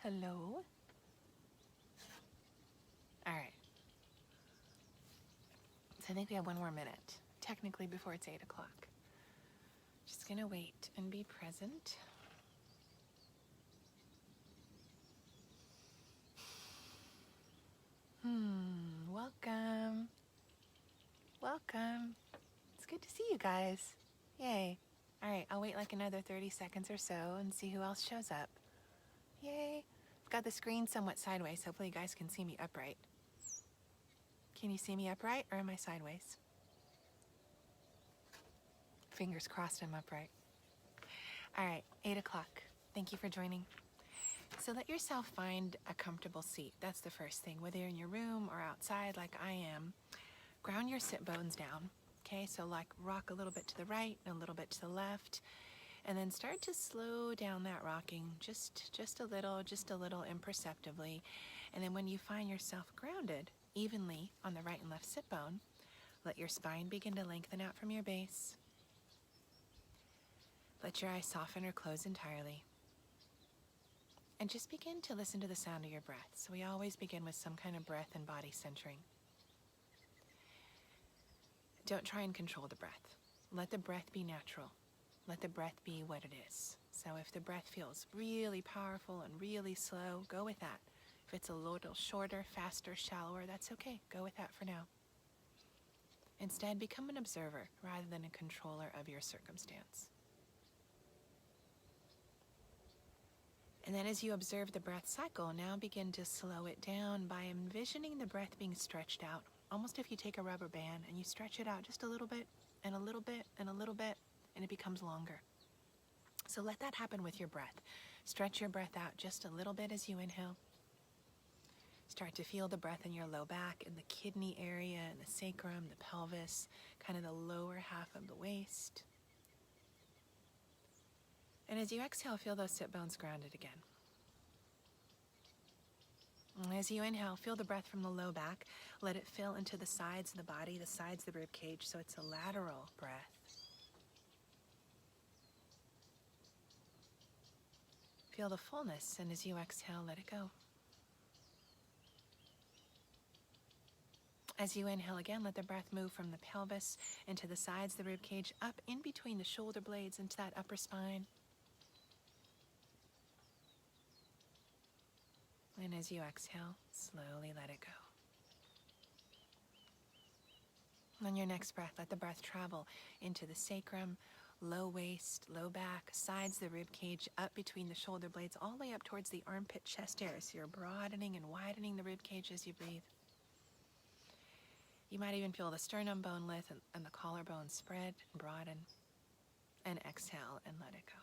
Hello. All right. So I think we have one more minute, technically before it's 8 o'clock. Just gonna wait and be present. Welcome. Welcome. It's good to see you guys. Yay. All right, I'll wait like another 30 seconds or so and see who else shows up. Yay. I've got the screen somewhat sideways. Hopefully you guys can see me upright. Can you see me upright or am I sideways? Fingers crossed I'm upright. All right, 8 o'clock. Thank you for joining. So let yourself find a comfortable seat. That's the first thing. Whether you're in your room or outside like I am, ground your sit bones down. Okay, so like rock a little bit to the right and a little bit to the left. And then start to slow down that rocking just a little imperceptibly. And then when you find yourself grounded evenly on the right and left sit bone, let your spine begin to lengthen out from your base. Let your eyes soften or close entirely. And just begin to listen to the sound of your breath. So we always begin with some kind of breath and body centering. Don't try and control the breath. Let the breath be natural. Let the breath be what it is. So if the breath feels really powerful and really slow, go with that. If it's a little shorter, faster, shallower, that's okay. Go with that for now. Instead, become an observer rather than a controller of your circumstance. And then as you observe the breath cycle, now begin to slow it down by envisioning the breath being stretched out. Almost if you take a rubber band and you stretch it out just a little bit, and a little bit, and a little bit, and it becomes longer. So let that happen with your breath. Stretch your breath out just a little bit as you inhale. Start to feel the breath in your low back, in the kidney area, in the sacrum, the pelvis, kind of the lower half of the waist. And as you exhale, feel those sit bones grounded again. And as you inhale, feel the breath from the low back. Let it fill into the sides of the body, the sides of the rib cage, so it's a lateral breath. Feel the fullness, and as you exhale, let it go. As you inhale again, let the breath move from the pelvis into the sides of the rib cage, up in between the shoulder blades into that upper spine. And as you exhale, slowly let it go. On your next breath, let the breath travel into the sacrum, low waist, low back, sides of the rib cage, up between the shoulder blades, all the way up towards the armpit chest area. So you're broadening and widening the rib cage as you breathe. You might even feel the sternum bone lift and the collarbone spread and broaden. And exhale and let it go.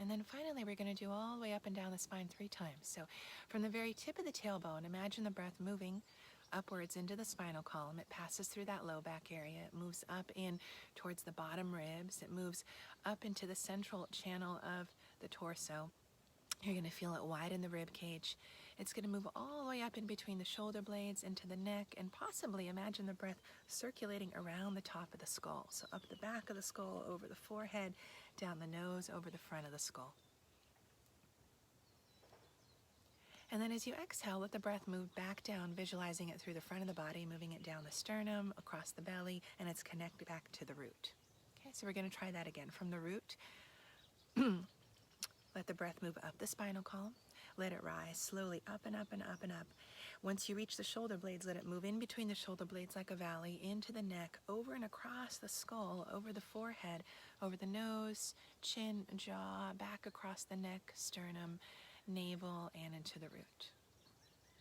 And then finally, we're going to do all the way up and down the spine 3 times. So from the very tip of the tailbone, imagine the breath moving upwards into the spinal column. It passes through that low back area. It moves up in towards the bottom ribs. It moves up into the central channel of the torso. You're going to feel it widen the rib cage. It's going to move all the way up in between the shoulder blades into the neck, and possibly imagine the breath circulating around the top of the skull. So up the back of the skull, over the forehead, down the nose, over the front of the skull. And then as you exhale, let the breath move back down, visualizing it through the front of the body, moving it down the sternum, across the belly, and it's connected back to the root. Okay, so we're going to try that again. From the root, let the breath move up the spinal column. Let it rise slowly up and up and up and up. Once you reach the shoulder blades, let it move in between the shoulder blades like a valley, into the neck, over and across the skull, over the forehead, over the nose, chin, jaw, back across the neck, sternum, navel, and into the root.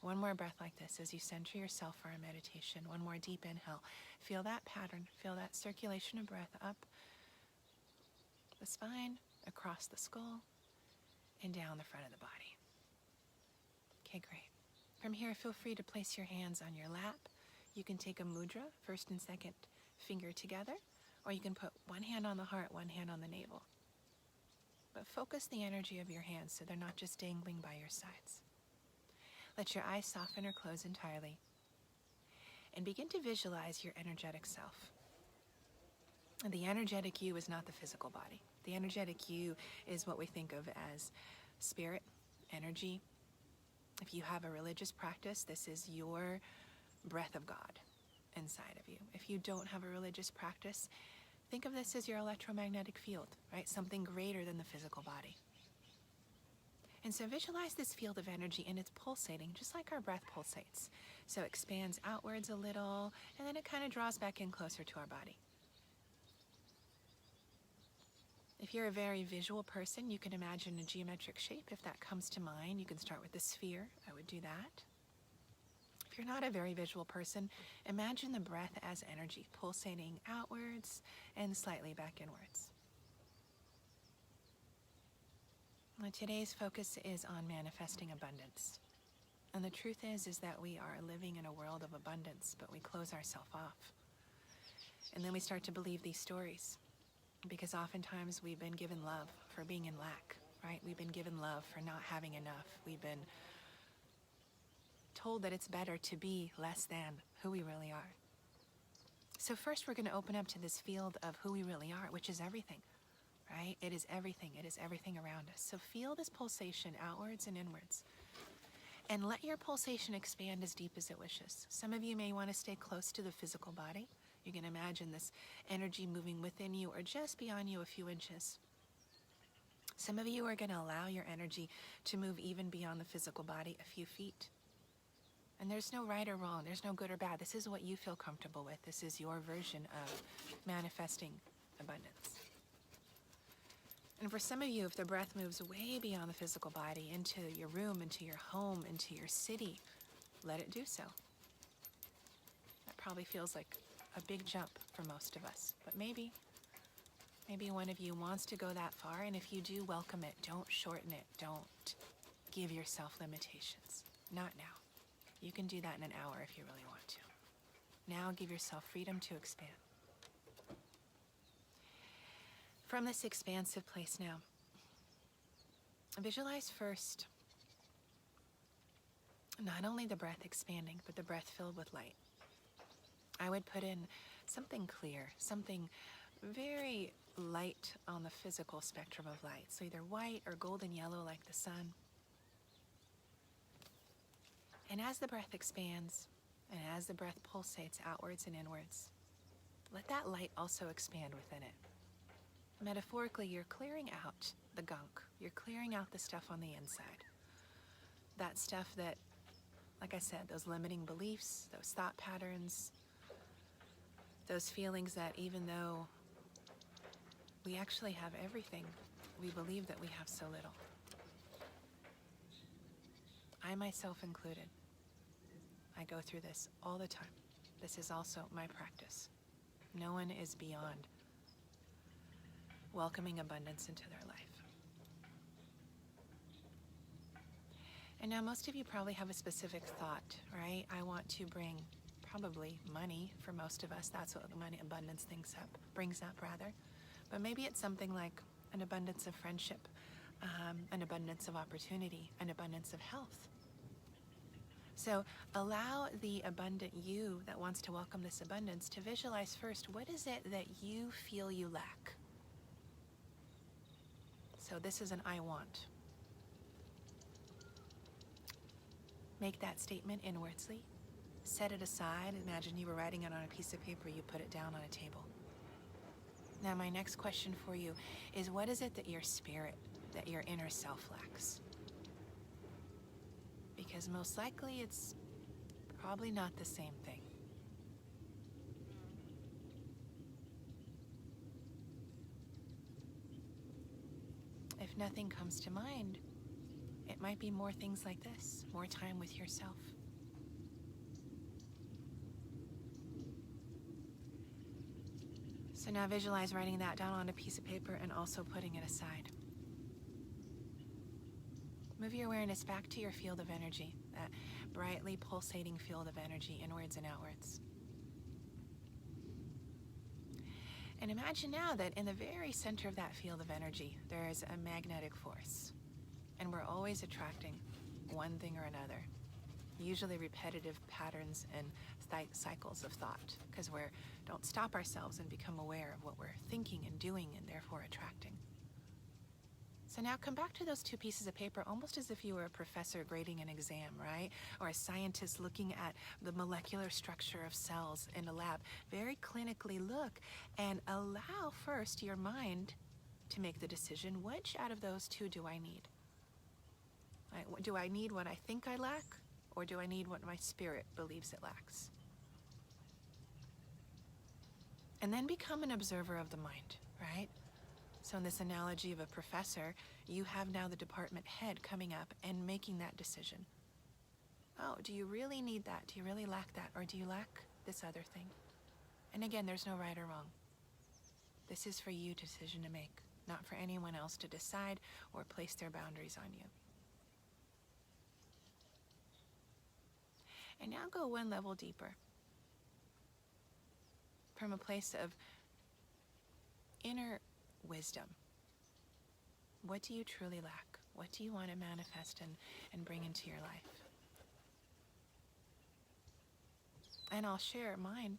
One more breath like this as you center yourself for our meditation. One more deep inhale. Feel that pattern. Feel that circulation of breath up the spine, across the skull, and down the front of the body. Okay, great. From here, feel free to place your hands on your lap. You can take a mudra, first and second finger together, or you can put one hand on the heart, one hand on the navel. But focus the energy of your hands so they're not just dangling by your sides. Let your eyes soften or close entirely. And begin to visualize your energetic self. And the energetic you is not the physical body. The energetic you is what we think of as spirit, energy. If you have a religious practice, this is your breath of God inside of you. If you don't have a religious practice, think of this as your electromagnetic field, right? Something greater than the physical body. And so visualize this field of energy, and it's pulsating just like our breath pulsates. So it expands outwards a little, and then it kind of draws back in closer to our body. If you're a very visual person, you can imagine a geometric shape. If that comes to mind, you can start with the sphere. I would do that. If you're not a very visual person, imagine the breath as energy, pulsating outwards and slightly back inwards. Now, today's focus is on manifesting abundance. And the truth is that we are living in a world of abundance, but we close ourselves off. And then we start to believe these stories. Because oftentimes we've been given love for being in lack, right? We've been given love for not having enough. We've been told that it's better to be less than who we really are. So first we're going to open up to this field of who we really are, which is everything, right? It is everything. It is everything around us. So feel this pulsation outwards and inwards. And let your pulsation expand as deep as it wishes. Some of you may want to stay close to the physical body. You can imagine this energy moving within you or just beyond you a few inches. Some of you are going to allow your energy to move even beyond the physical body a few feet. And there's no right or wrong. There's no good or bad. This is what you feel comfortable with. This is your version of manifesting abundance. And for some of you, if the breath moves way beyond the physical body, into your room, into your home, into your city, let it do so. That probably feels like a big jump for most of us, but maybe one of you wants to go that far, and if you do, welcome it. Don't shorten it. Don't give yourself limitations. Not now. You can do that in an hour if you really want to. Now give yourself freedom to expand. From this expansive place now, visualize first not only the breath expanding, but the breath filled with light. I would put in something clear, something very light on the physical spectrum of light. So either white or golden yellow like the sun. And as the breath expands, and as the breath pulsates outwards and inwards, let that light also expand within it. Metaphorically, you're clearing out the gunk. You're clearing out the stuff on the inside. That stuff that, like I said, those limiting beliefs, those thought patterns, those feelings that even though we actually have everything, we believe that we have so little. I myself included. I go through this all the time. This is also my practice. No one is beyond welcoming abundance into their life. And now most of you probably have a specific thought, right? I want to bring probably money for most of us. That's what the money abundance brings up rather. But maybe it's something like an abundance of friendship, an abundance of opportunity, an abundance of health. So allow the abundant you that wants to welcome this abundance to visualize first, what is it that you feel you lack? So this is an I want. Make that statement inwardly. Set it aside. Imagine you were writing it on a piece of paper. You put it down on a table. Now my next question for you is, what is it that your spirit, that your inner self lacks? Because most likely it's probably not the same thing. If nothing comes to mind, it might be more things like this, more time with yourself. So now visualize writing that down on a piece of paper and also putting it aside. Move your awareness back to your field of energy, that brightly pulsating field of energy inwards and outwards. And imagine now that in the very center of that field of energy, there is a magnetic force. And we're always attracting one thing or another, usually repetitive patterns and cycles of thought, because we don't stop ourselves and become aware of what we're thinking and doing and therefore attracting. So now come back to those two pieces of paper almost as if you were a professor grading an exam, right? Or a scientist looking at the molecular structure of cells in a lab. Very clinically look and allow first your mind to make the decision, which out of those two do I need? Do I need what I think I lack, or do I need what my spirit believes it lacks? And then become an observer of the mind, right? So in this analogy of a professor, you have now the department head coming up and making that decision. Oh, do you really need that? Do you really lack that? Or do you lack this other thing? And again, there's no right or wrong. This is for you decision to make, not for anyone else to decide or place their boundaries on you. And now go one level deeper. From a place of inner wisdom. What do you truly lack? What do you want to manifest and bring into your life? And I'll share mine.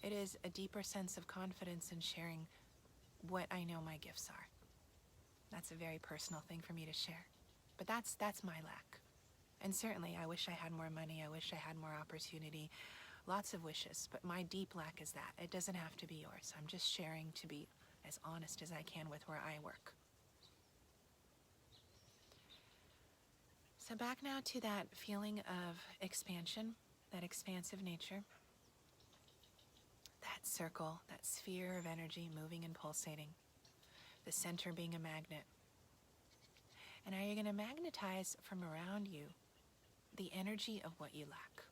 It is a deeper sense of confidence in sharing what I know my gifts are. That's a very personal thing for me to share. But that's my lack. And certainly I wish I had more money. I wish I had more opportunity. Lots of wishes. But my deep lack is that. It doesn't have to be yours. I'm just sharing to be as honest as I can with where I work. So back now to that feeling of expansion, that expansive nature. That circle, that sphere of energy moving and pulsating. The center being a magnet. And are you going to magnetize from around you the energy of what you lack?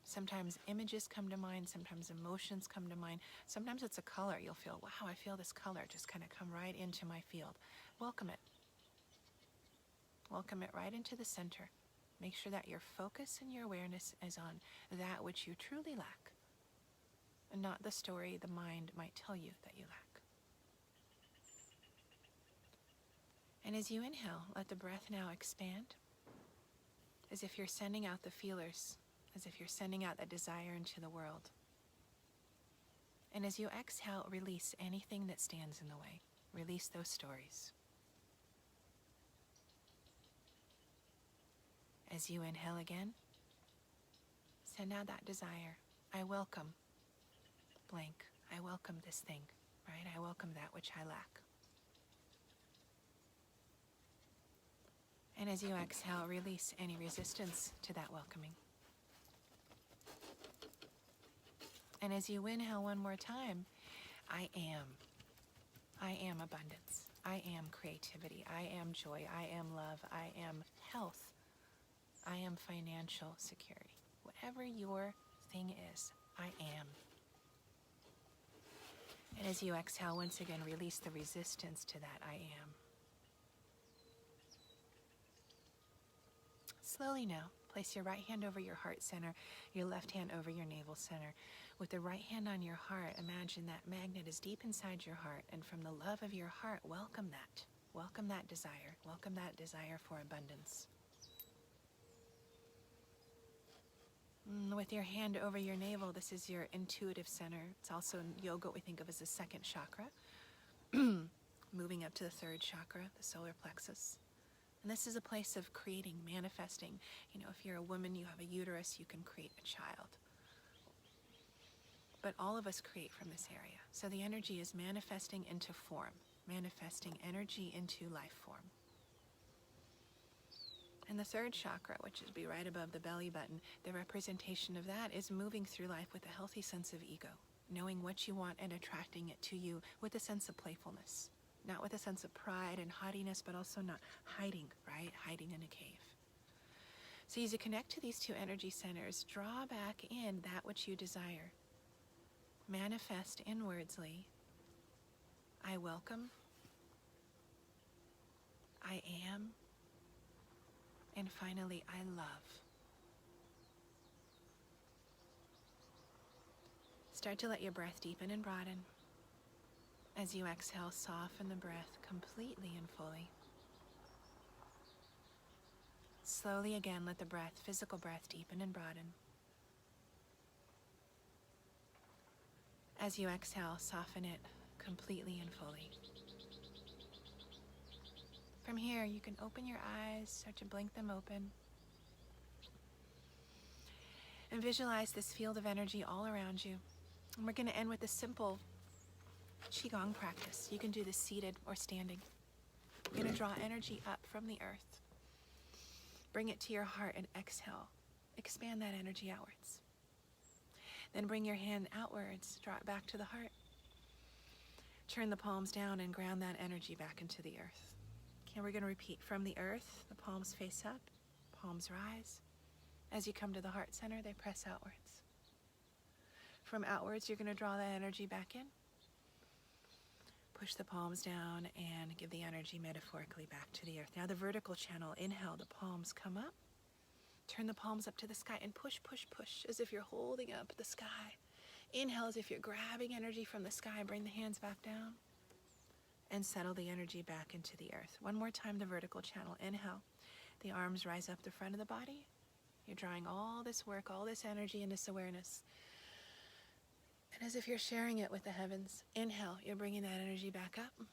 Sometimes images come to mind, sometimes emotions come to mind, sometimes it's a color. You'll feel, wow, I feel this color just kind of come right into my field. Welcome it. Welcome it right into the center. Make sure that your focus and your awareness is on that which you truly lack, and not the story the mind might tell you that you lack. And as you inhale, let the breath now expand, as if you're sending out the feelers, as if you're sending out that desire into the world. And as you exhale, release anything that stands in the way. Release those stories. As you inhale again, send out that desire. I welcome blank. I welcome this thing, right? I welcome that which I lack. And as you exhale, release any resistance to that welcoming. And as you inhale one more time, I am abundance. I am creativity. I am joy. I am love. I am health. I am financial security. Whatever your thing is, I am. And as you exhale, once again, release the resistance to that I am. Slowly now, place your right hand over your heart center, your left hand over your navel center. With the right hand on your heart, imagine that magnet is deep inside your heart, and from the love of your heart, welcome that. Welcome that desire. Welcome that desire for abundance. With your hand over your navel, this is your intuitive center. It's also in yoga what we think of as the second chakra. Moving up to the third chakra, the solar plexus. And this is a place of creating, manifesting. You know, if you're a woman, you have a uterus, you can create a child. But all of us create from this area. So the energy is manifesting into form, manifesting energy into life form. And the third chakra, which would be right above the belly button, the representation of that is moving through life with a healthy sense of ego, knowing what you want and attracting it to you with a sense of playfulness, not with a sense of pride and haughtiness, but also not hiding, right? Hiding in a cave. So as you connect to these two energy centers, draw back in that which you desire. Manifest inwardly, I welcome, I am, and finally, I love. Start to let your breath deepen and broaden. As you exhale, soften the breath completely and fully. Slowly again, let the breath, physical breath, deepen and broaden. As you exhale, soften it completely and fully. From here, you can open your eyes, start to blink them open, and visualize this field of energy all around you. And we're going to end with a simple Qigong practice. You can do this seated or standing. You're going to draw energy up from the earth. Bring it to your heart and exhale. Expand that energy outwards. Then bring your hand outwards, draw it back to the heart. Turn the palms down and ground that energy back into the earth. Okay, we're going to repeat from the earth, the palms face up, palms rise. As you come to the heart center, they press outwards. From outwards, you're going to draw that energy back in. Push the palms down and give the energy metaphorically back to the earth. Now the vertical channel, inhale, the palms come up. Turn the palms up to the sky and push, push, push, as if you're holding up the sky. Inhale as if you're grabbing energy from the sky. Bring the hands back down and settle the energy back into the earth. One more time, the vertical channel. Inhale. The arms rise up the front of the body. You're drawing all this work, all this energy and this awareness. And as if you're sharing it with the heavens, inhale, you're bringing that energy back up,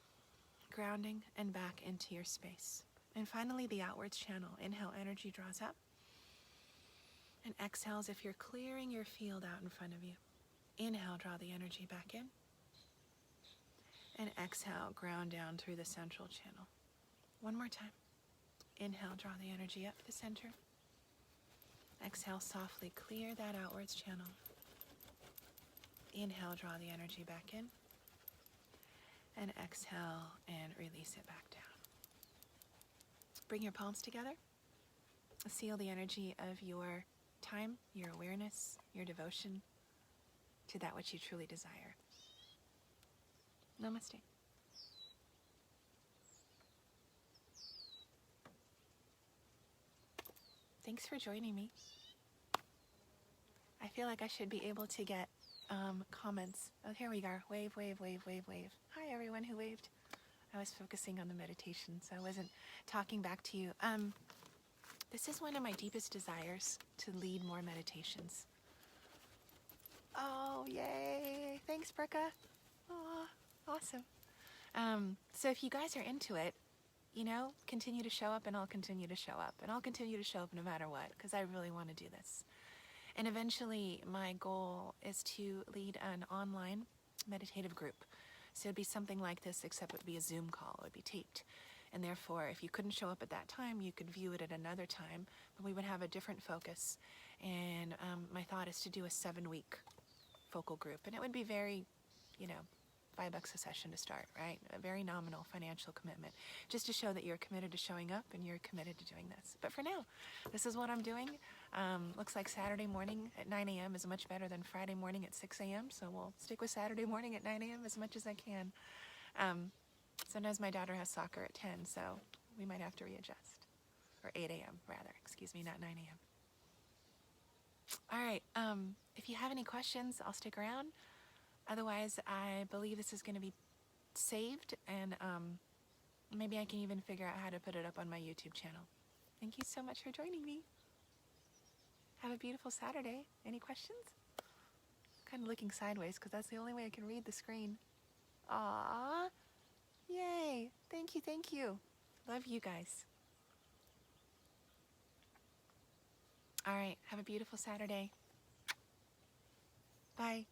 grounding and back into your space. And finally, the outwards channel. Inhale, energy draws up. And exhale as if you're clearing your field out in front of you. Inhale, draw the energy back in. And exhale, ground down through the central channel. One more time. Inhale, draw the energy up the center. Exhale, softly clear that outwards channel. Inhale, draw the energy back in. And exhale and release it back down. Bring your palms together. Seal the energy of your time, your awareness, your devotion to that which you truly desire. Namaste. Thanks for joining me. I feel like I should be able to get comments. Oh, here we go. Wave, wave, wave, wave, wave. Hi, everyone who waved. I was focusing on the meditation, so I wasn't talking back to you. This is one of my deepest desires, to lead more meditations. Oh, yay. Thanks, Bricka. Oh, awesome. So if you guys are into it, you know, continue to show up and I'll continue to show up. And I'll continue to show up no matter what, because I really want to do this. And eventually my goal is to lead an online meditative group. So it'd be something like this, except it would be a Zoom call. It would be taped. And therefore, if you couldn't show up at that time, you could view it at another time. But we would have a different focus. And my thought is to do a 7-week focal group. And it would be very, you know, $5 a session to start, right? A very nominal financial commitment, just to show that you're committed to showing up and you're committed to doing this. But for now, this is what I'm doing. Looks like Saturday morning at 9 a.m. is much better than Friday morning at 6 a.m. So we'll stick with Saturday morning at 9 a.m. as much as I can. Sometimes my daughter has soccer at 10, so we might have to readjust. Or 8 a.m. rather, excuse me, not 9 a.m. All right, if you have any questions, I'll stick around. Otherwise, I believe this is going to be saved, and maybe I can even figure out how to put it up on my YouTube channel. Thank you so much for joining me. Have a beautiful Saturday. Any questions? I'm kind of looking sideways because that's the only way I can read the screen. Aww. Yay. Thank you, thank you. Love you guys. All right, have a beautiful Saturday. Bye.